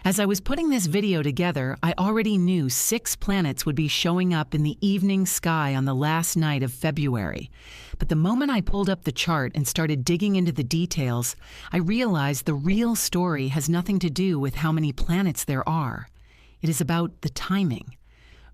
As I was putting this video together, I already knew 6 planets would be showing up in the evening sky on the last night of February. But the moment I pulled up the chart and started digging into the details, I realized the real story has nothing to do with how many planets there are. It is about the timing.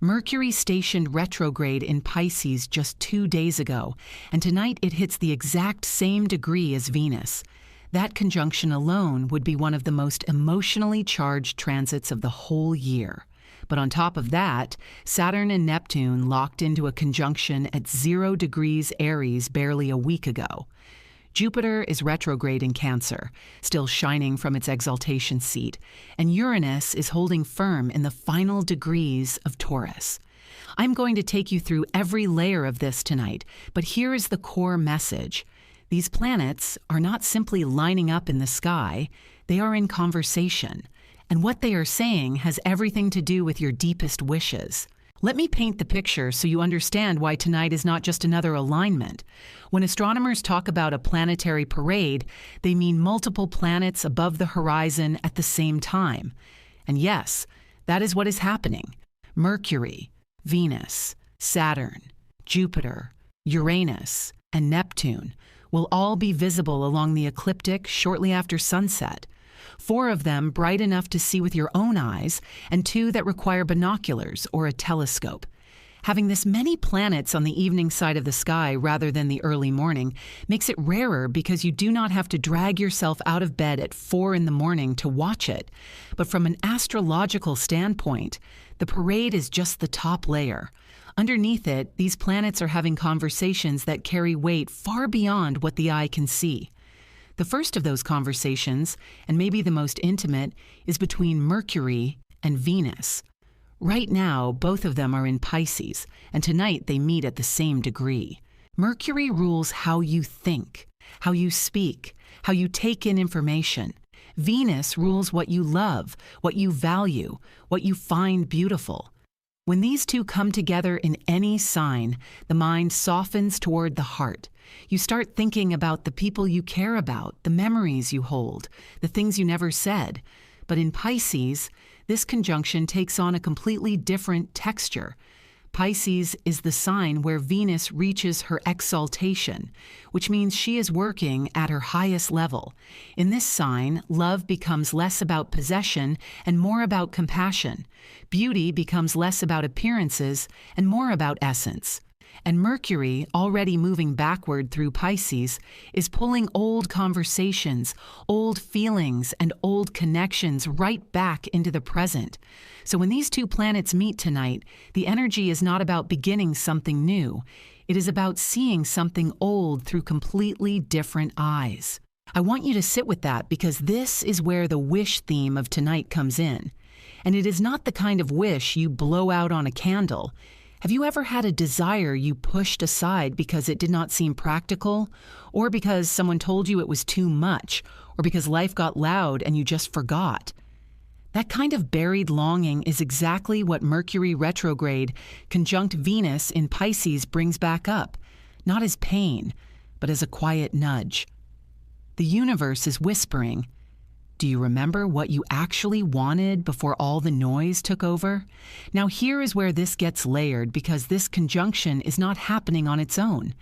Mercury stationed retrograde in Pisces just 2 days ago, and tonight it hits the exact same degree as Venus. That conjunction alone would be one of the most emotionally charged transits of the whole year. But on top of that, Saturn and Neptune locked into a conjunction at 0 degrees Aries barely a week ago. Jupiter is retrograde in Cancer, still shining from its exaltation seat, and Uranus is holding firm in the final degrees of Taurus. I'm going to take you through every layer of this tonight, but here is the core message. These planets are not simply lining up in the sky, they are in conversation. And what they are saying has everything to do with your deepest wishes. Let me paint the picture so you understand why tonight is not just another alignment. When astronomers talk about a planetary parade, they mean multiple planets above the horizon at the same time. And yes, that is what is happening. Mercury, Venus, Saturn, Jupiter, Uranus, and Neptune will all be visible along the ecliptic shortly after sunset. 4 of them bright enough to see with your own eyes, and 2 that require binoculars or a telescope. Having this many planets on the evening side of the sky rather than the early morning makes it rarer because you do not have to drag yourself out of bed at 4 in the morning to watch it. But from an astrological standpoint, the parade is just the top layer. Underneath it, these planets are having conversations that carry weight far beyond what the eye can see. The first of those conversations, and maybe the most intimate, is between Mercury and Venus. Right now, both of them are in Pisces, and tonight they meet at the same degree. Mercury rules how you think, how you speak, how you take in information. Venus rules what you love, what you value, what you find beautiful. When these 2 come together in any sign, the mind softens toward the heart. You start thinking about the people you care about, the memories you hold, the things you never said. But in Pisces, this conjunction takes on a completely different texture. Pisces is the sign where Venus reaches her exaltation, which means she is working at her highest level. In this sign, love becomes less about possession and more about compassion. Beauty becomes less about appearances and more about essence. And Mercury, already moving backward through Pisces, is pulling old conversations, old feelings, and old connections right back into the present. So when these 2 planets meet tonight, the energy is not about beginning something new. It is about seeing something old through completely different eyes. I want you to sit with that because this is where the wish theme of tonight comes in. And it is not the kind of wish you blow out on a candle. Have you ever had a desire you pushed aside because it did not seem practical, or because someone told you it was too much, or because life got loud and you just forgot? That kind of buried longing is exactly what Mercury retrograde conjunct Venus in Pisces brings back up, not as pain, but as a quiet nudge. The universe is whispering, do you remember what you actually wanted before all the noise took over? Now here is where this gets layered because this conjunction is not happening on its own.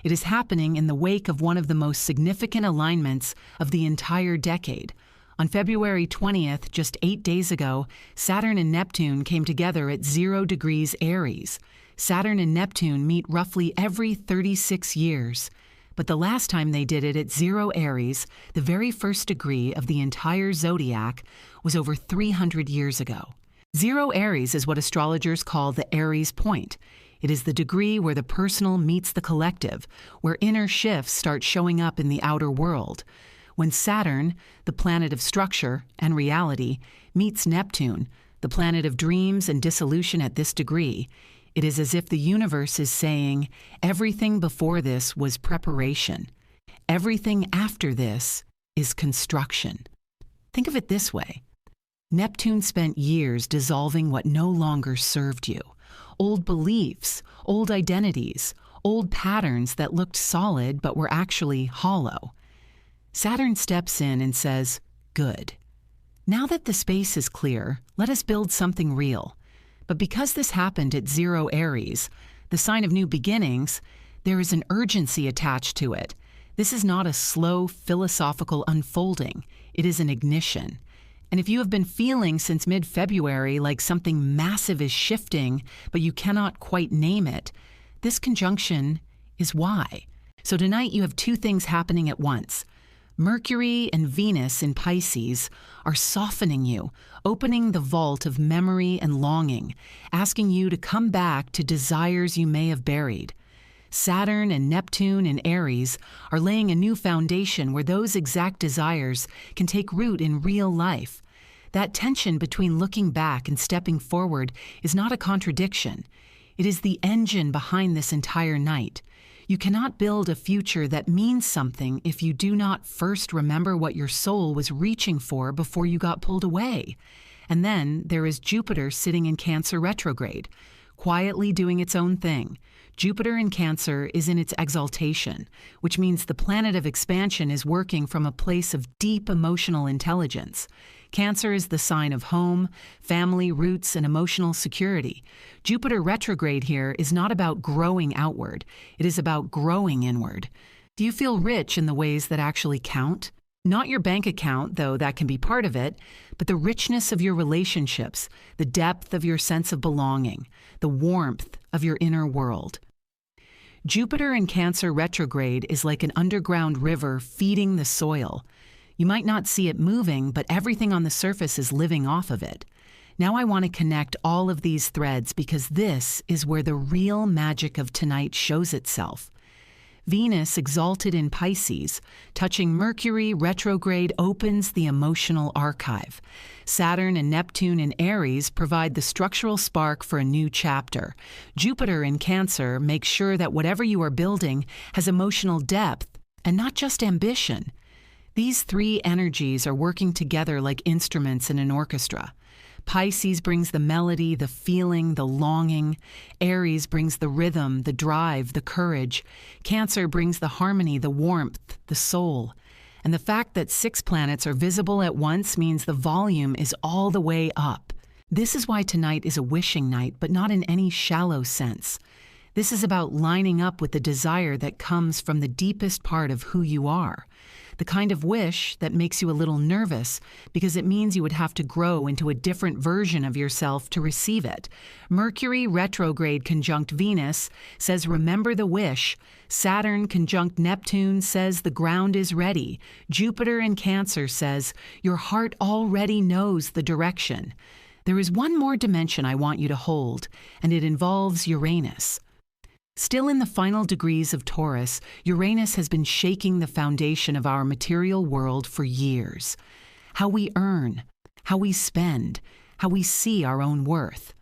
It is happening in the wake of one of the most significant alignments of the entire decade. On February 20th, just 8 days ago, Saturn and Neptune came together at 0 degrees Aries. Saturn and Neptune meet roughly every 36 years. But the last time they did it at 0 Aries, the very first degree of the entire zodiac, was over 300 years ago. 0 Aries is what astrologers call the Aries point. It is the degree where the personal meets the collective, where inner shifts start showing up in the outer world. When Saturn, the planet of structure and reality, meets Neptune, the planet of dreams and dissolution at this degree, it is as if the universe is saying, everything before this was preparation. Everything after this is construction. Think of it this way. Neptune spent years dissolving what no longer served you. Old beliefs, old identities, old patterns that looked solid but were actually hollow. Saturn steps in and says, good. Now that the space is clear, let us build something real. But because this happened at 0 Aries, the sign of new beginnings, there is an urgency attached to it. This is not a slow philosophical unfolding. It is an ignition. And if you have been feeling since mid-February like something massive is shifting, but you cannot quite name it, this conjunction is why. So tonight you have two things happening at once. Mercury and Venus in Pisces are softening you, opening the vault of memory and longing, asking you to come back to desires you may have buried. Saturn and Neptune in Aries are laying a new foundation where those exact desires can take root in real life. That tension between looking back and stepping forward is not a contradiction. It is the engine behind this entire night. You cannot build a future that means something if you do not first remember what your soul was reaching for before you got pulled away. And then there is Jupiter sitting in Cancer retrograde, quietly doing its own thing. Jupiter in Cancer is in its exaltation, which means the planet of expansion is working from a place of deep emotional intelligence. Cancer is the sign of home, family, roots, and emotional security. Jupiter retrograde here is not about growing outward. It is about growing inward. Do you feel rich in the ways that actually count? Not your bank account, though that can be part of it, but the richness of your relationships, the depth of your sense of belonging, the warmth of your inner world. Jupiter in Cancer retrograde is like an underground river feeding the soil. You might not see it moving, but everything on the surface is living off of it. Now I want to connect all of these threads because this is where the real magic of tonight shows itself. Venus, exalted in Pisces, touching Mercury retrograde opens the emotional archive. Saturn and Neptune in Aries provide the structural spark for a new chapter. Jupiter in Cancer makes sure that whatever you are building has emotional depth and not just ambition. These three energies are working together like instruments in an orchestra. Pisces brings the melody, the feeling, the longing. Aries brings the rhythm, the drive, the courage. Cancer brings the harmony, the warmth, the soul. And the fact that 6 planets are visible at once means the volume is all the way up. This is why tonight is a wishing night, but not in any shallow sense. This is about lining up with the desire that comes from the deepest part of who you are. The kind of wish that makes you a little nervous because it means you would have to grow into a different version of yourself to receive it. Mercury retrograde conjunct Venus says remember the wish. Saturn conjunct Neptune says the ground is ready. Jupiter in Cancer says your heart already knows the direction. There is one more dimension I want you to hold, and it involves Uranus. Still in the final degrees of Taurus, Uranus has been shaking the foundation of our material world for years. How we earn, how we spend, how we see our own worth.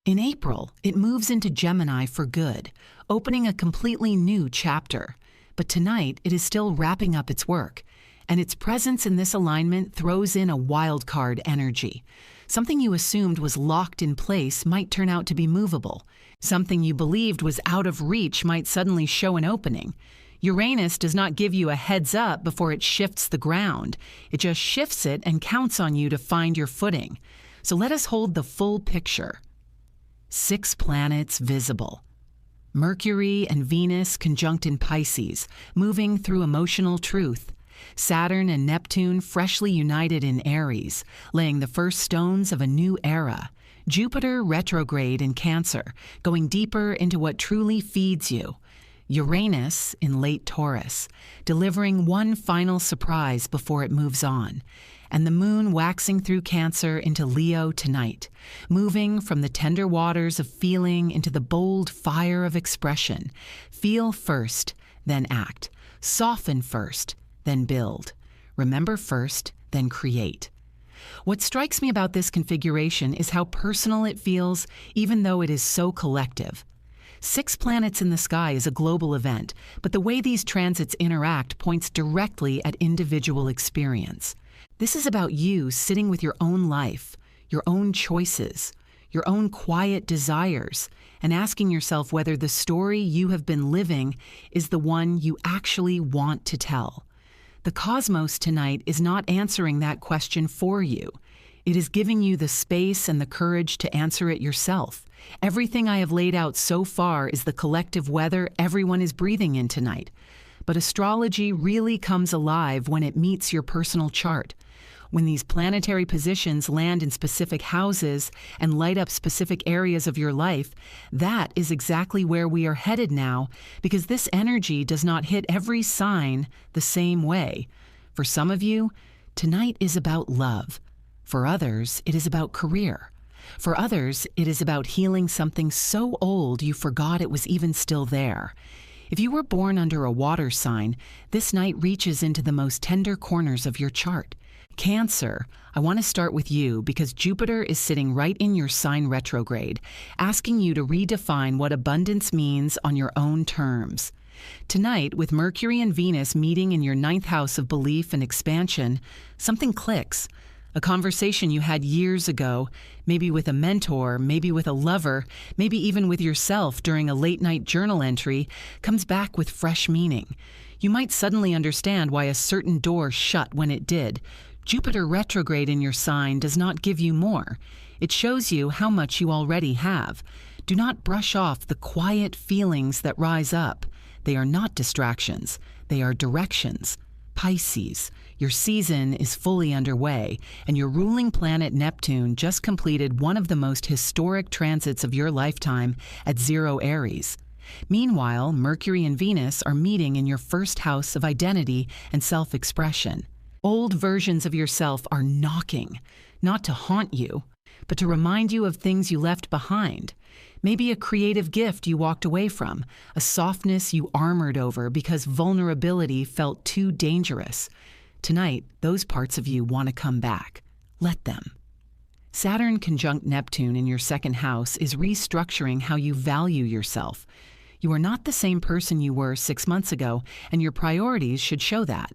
In April, it moves into Gemini for good, opening a completely new chapter. But tonight, it is still wrapping up its work, and its presence in this alignment throws in a wild card energy. Something you assumed was locked in place might turn out to be movable. Something you believed was out of reach might suddenly show an opening. Uranus does not give you a heads up before it shifts the ground. It just shifts it and counts on you to find your footing. So let us hold the full picture. 6 planets visible. Mercury and Venus conjunct in Pisces, moving through emotional truth. Saturn and Neptune freshly united in Aries, laying the first stones of a new era. Jupiter retrograde in Cancer, going deeper into what truly feeds you. Uranus in late Taurus, delivering one final surprise before it moves on. And the moon waxing through Cancer into Leo tonight, moving from the tender waters of feeling into the bold fire of expression. Feel first, then act. Soften first, then build. Remember first, then create. What strikes me about this configuration is how personal it feels, even though it is so collective. 6 planets in the sky is a global event, but the way these transits interact points directly at individual experience. This is about you sitting with your own life, your own choices, your own quiet desires, and asking yourself whether the story you have been living is the one you actually want to tell. The cosmos tonight is not answering that question for you. It is giving you the space and the courage to answer it yourself. Everything I have laid out so far is the collective weather everyone is breathing in tonight. But astrology really comes alive when it meets your personal chart. When these planetary positions land in specific houses and light up specific areas of your life, that is exactly where we are headed now, because this energy does not hit every sign the same way. For some of you, tonight is about love. For others, it is about career. For others, it is about healing something so old you forgot it was even still there. If you were born under a water sign, this night reaches into the most tender corners of your chart. Cancer, I want to start with you because Jupiter is sitting right in your sign retrograde, asking you to redefine what abundance means on your own terms. Tonight, with Mercury and Venus meeting in your 9th house of belief and expansion, something clicks. A conversation you had years ago, maybe with a mentor, maybe with a lover, maybe even with yourself during a late-night journal entry, comes back with fresh meaning. You might suddenly understand why a certain door shut when it did. Jupiter retrograde in your sign does not give you more. It shows you how much you already have. Do not brush off the quiet feelings that rise up. They are not distractions. They are directions. Pisces, your season is fully underway, and your ruling planet Neptune just completed one of the most historic transits of your lifetime at 0 Aries. Meanwhile, Mercury and Venus are meeting in your 1st house of identity and self-expression. Old versions of yourself are knocking, not to haunt you, but to remind you of things you left behind. Maybe a creative gift you walked away from, a softness you armored over because vulnerability felt too dangerous. Tonight, those parts of you want to come back. Let them. Saturn conjunct Neptune in your 2nd house is restructuring how you value yourself. You are not the same person you were 6 months ago, and your priorities should show that.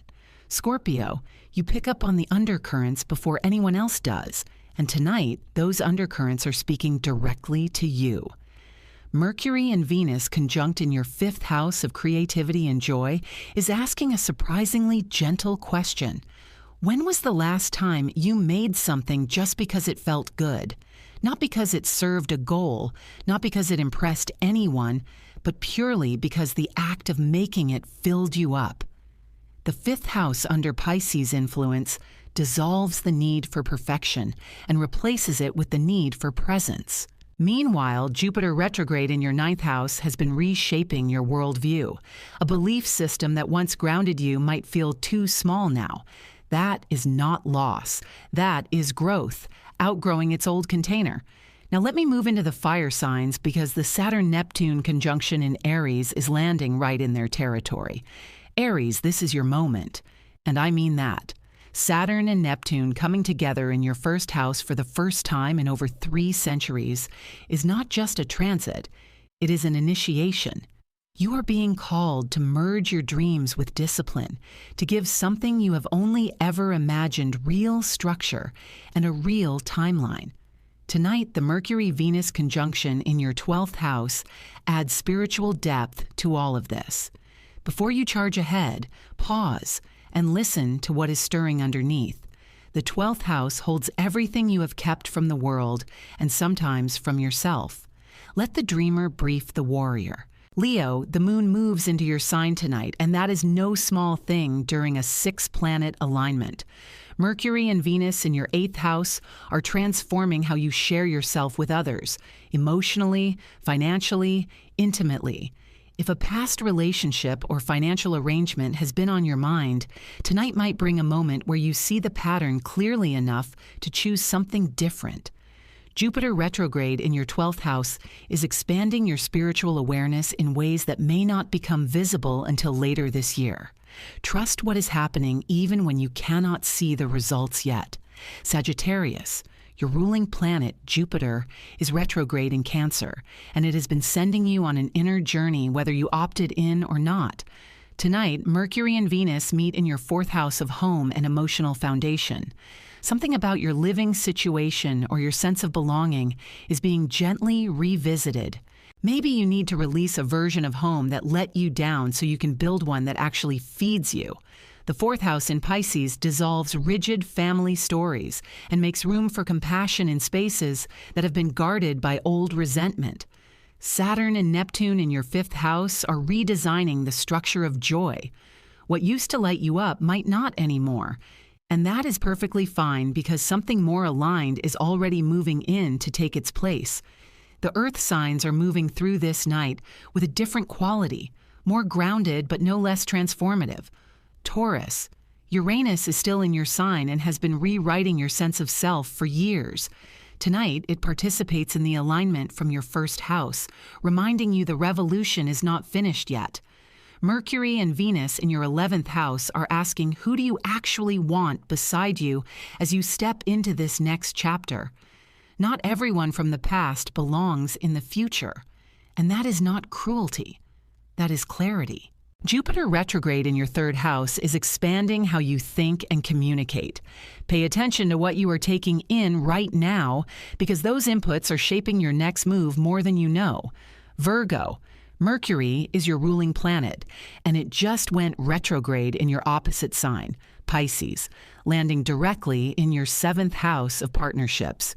Scorpio, you pick up on the undercurrents before anyone else does, and tonight, those undercurrents are speaking directly to you. Mercury and Venus conjunct in your 5th house of creativity and joy is asking a surprisingly gentle question. When was the last time you made something just because it felt good? Not because it served a goal, not because it impressed anyone, but purely because the act of making it filled you up. The 5th house under Pisces influence dissolves the need for perfection and replaces it with the need for presence. Meanwhile, Jupiter retrograde in your 9th house has been reshaping your worldview. A belief system that once grounded you might feel too small now. That is not loss. That is growth, outgrowing its old container. Now let me move into the fire signs because the Saturn-Neptune conjunction in Aries is landing right in their territory. Aries, this is your moment. And I mean that. Saturn and Neptune coming together in your 1st house for the first time in over 3 centuries is not just a transit, it is an initiation. You are being called to merge your dreams with discipline, to give something you have only ever imagined real structure and a real timeline. Tonight, the Mercury-Venus conjunction in your 12th house adds spiritual depth to all of this. Before you charge ahead, pause and listen to what is stirring underneath. The 12th house holds everything you have kept from the world and sometimes from yourself. Let the dreamer brief the warrior. Leo, the moon moves into your sign tonight, and that is no small thing during a 6-planet alignment. Mercury and Venus in your 8th house are transforming how you share yourself with others, emotionally, financially, intimately. If a past relationship or financial arrangement has been on your mind, tonight might bring a moment where you see the pattern clearly enough to choose something different. Jupiter retrograde in your 12th house is expanding your spiritual awareness in ways that may not become visible until later this year. Trust what is happening even when you cannot see the results yet. Sagittarius, your ruling planet, Jupiter, is retrograde in Cancer, and it has been sending you on an inner journey whether you opted in or not. Tonight, Mercury and Venus meet in your 4th house of home and emotional foundation. Something about your living situation or your sense of belonging is being gently revisited. Maybe you need to release a version of home that let you down so you can build one that actually feeds you. The fourth house in Pisces dissolves rigid family stories and makes room for compassion in spaces that have been guarded by old resentment. Saturn and Neptune in your fifth house are redesigning the structure of joy. What used to light you up might not anymore. And that is perfectly fine because something more aligned is already moving in to take its place. The earth signs are moving through this night with a different quality, more grounded but no less transformative. Taurus, Uranus is still in your sign and has been rewriting your sense of self for years. Tonight, it participates in the alignment from your first house, reminding you the revolution is not finished yet. Mercury and Venus in your 11th house are asking, who do you actually want beside you as you step into this next chapter? Not everyone from the past belongs in the future, and that is not cruelty. That is clarity. Jupiter retrograde in your third house is expanding how you think and communicate. Pay attention to what you are taking in right now because those inputs are shaping your next move more than you know. Virgo, Mercury is your ruling planet, and it just went retrograde in your opposite sign, Pisces, landing directly in your 7th house of partnerships.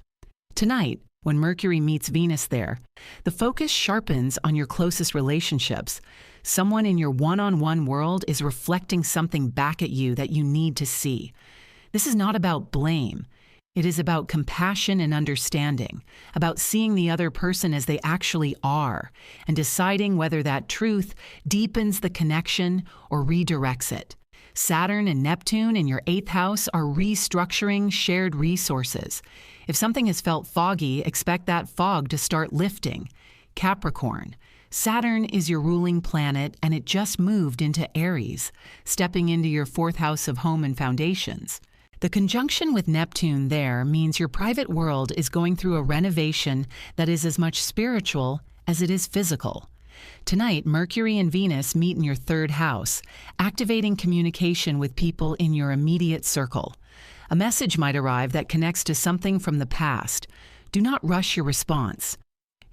Tonight, when Mercury meets Venus there, the focus sharpens on your closest relationships. Someone in your one-on-one world is reflecting something back at you that you need to see. This is not about blame. It is about compassion and understanding, about seeing the other person as they actually are, and deciding whether that truth deepens the connection or redirects it. Saturn and Neptune in your 8th house are restructuring shared resources. If something has felt foggy, expect that fog to start lifting. Capricorn, Saturn is your ruling planet, and it just moved into Aries, stepping into your 4th house of home and foundations. The conjunction with Neptune there means your private world is going through a renovation that is as much spiritual as it is physical. Tonight, Mercury and Venus meet in your 3rd house, activating communication with people in your immediate circle. A message might arrive that connects to something from the past. Do not rush your response.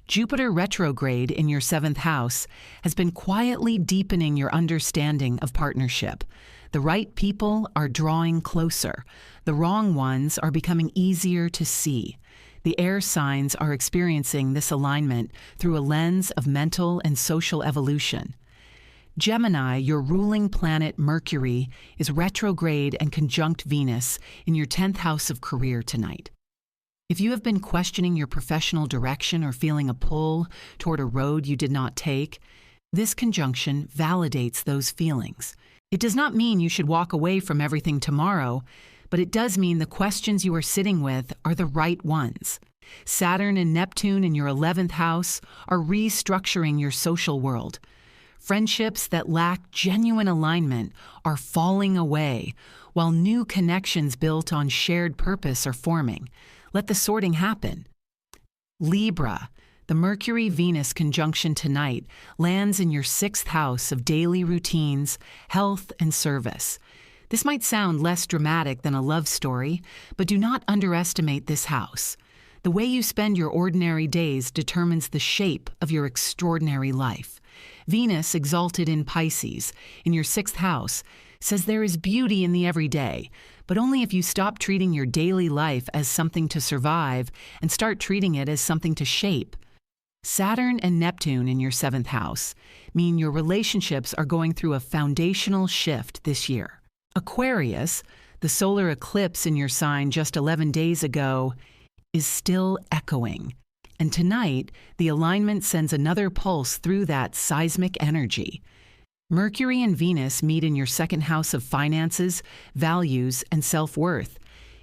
Jupiter retrograde in your 7th house has been quietly deepening your understanding of partnership. The right people are drawing closer. The wrong ones are becoming easier to see. The air signs are experiencing this alignment through a lens of mental and social evolution. Gemini, your ruling planet Mercury, is retrograde and conjunct Venus in your 10th house of career tonight. If you have been questioning your professional direction or feeling a pull toward a road you did not take, this conjunction validates those feelings. It does not mean you should walk away from everything tomorrow, but it does mean the questions you are sitting with are the right ones. Saturn and Neptune in your 11th house are restructuring your social world. Friendships that lack genuine alignment are falling away, while new connections built on shared purpose are forming. Let the sorting happen. Libra, the Mercury-Venus conjunction tonight lands in your 6th house of daily routines, health, and service. This might sound less dramatic than a love story, but do not underestimate this house. The way you spend your ordinary days determines the shape of your extraordinary life. Venus, exalted in Pisces, in your 6th house, says there is beauty in the everyday, but only if you stop treating your daily life as something to survive and start treating it as something to shape. Saturn and Neptune in your 7th house mean your relationships are going through a foundational shift this year. Aquarius, the solar eclipse in your sign just 11 days ago, is still echoing. And tonight, the alignment sends another pulse through that seismic energy. Mercury and Venus meet in your 2nd house of finances, values, and self-worth.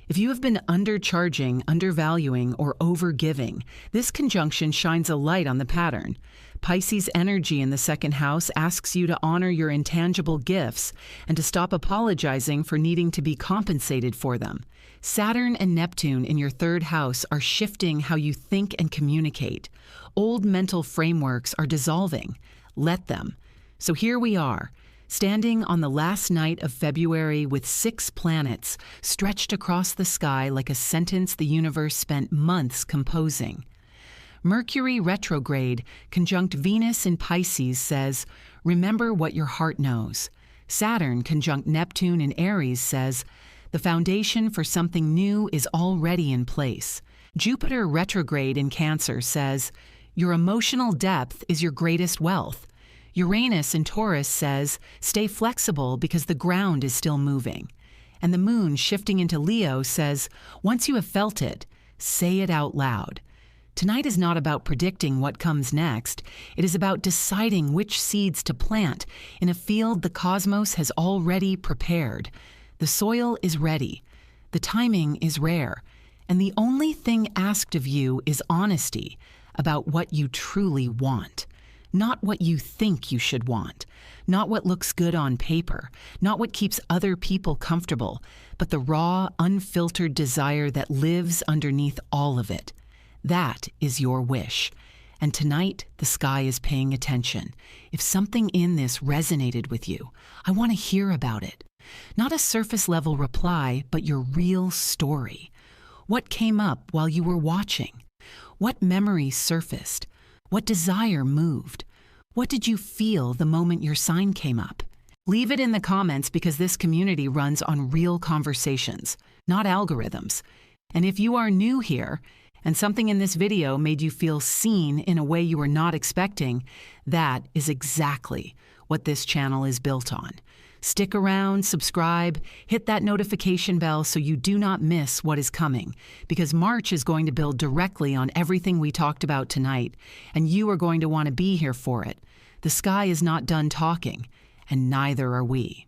If you have been undercharging, undervaluing, or overgiving, this conjunction shines a light on the pattern. Pisces energy in the 2nd house asks you to honor your intangible gifts and to stop apologizing for needing to be compensated for them. Saturn and Neptune in your 3rd house are shifting how you think and communicate. Old mental frameworks are dissolving. Let them. So here we are, standing on the last night of February with 6 planets stretched across the sky like a sentence the universe spent months composing. Mercury retrograde, conjunct Venus in Pisces, says, remember what your heart knows. Saturn conjunct Neptune in Aries says, the foundation for something new is already in place. Jupiter retrograde in Cancer says, your emotional depth is your greatest wealth. Uranus in Taurus says, stay flexible because the ground is still moving. And the moon shifting into Leo says, once you have felt it, say it out loud. Tonight is not about predicting what comes next. It is about deciding which seeds to plant in a field the cosmos has already prepared. The soil is ready. The timing is rare. And the only thing asked of you is honesty about what you truly want. Not what you think you should want. Not what looks good on paper. Not what keeps other people comfortable. But the raw, unfiltered desire that lives underneath all of it. That is your wish. And tonight, the sky is paying attention. If something in this resonated with you, I want to hear about it. Not a surface-level reply, but your real story. What came up while you were watching? What memory surfaced? What desire moved? What did you feel the moment your sign came up? Leave it in the comments because this community runs on real conversations, not algorithms. And if you are new here, and something in this video made you feel seen in a way you were not expecting, that is exactly what this channel is built on. Stick around, subscribe, hit that notification bell so you do not miss what is coming, because March is going to build directly on everything we talked about tonight, and you are going to want to be here for it. The sky is not done talking, and neither are we.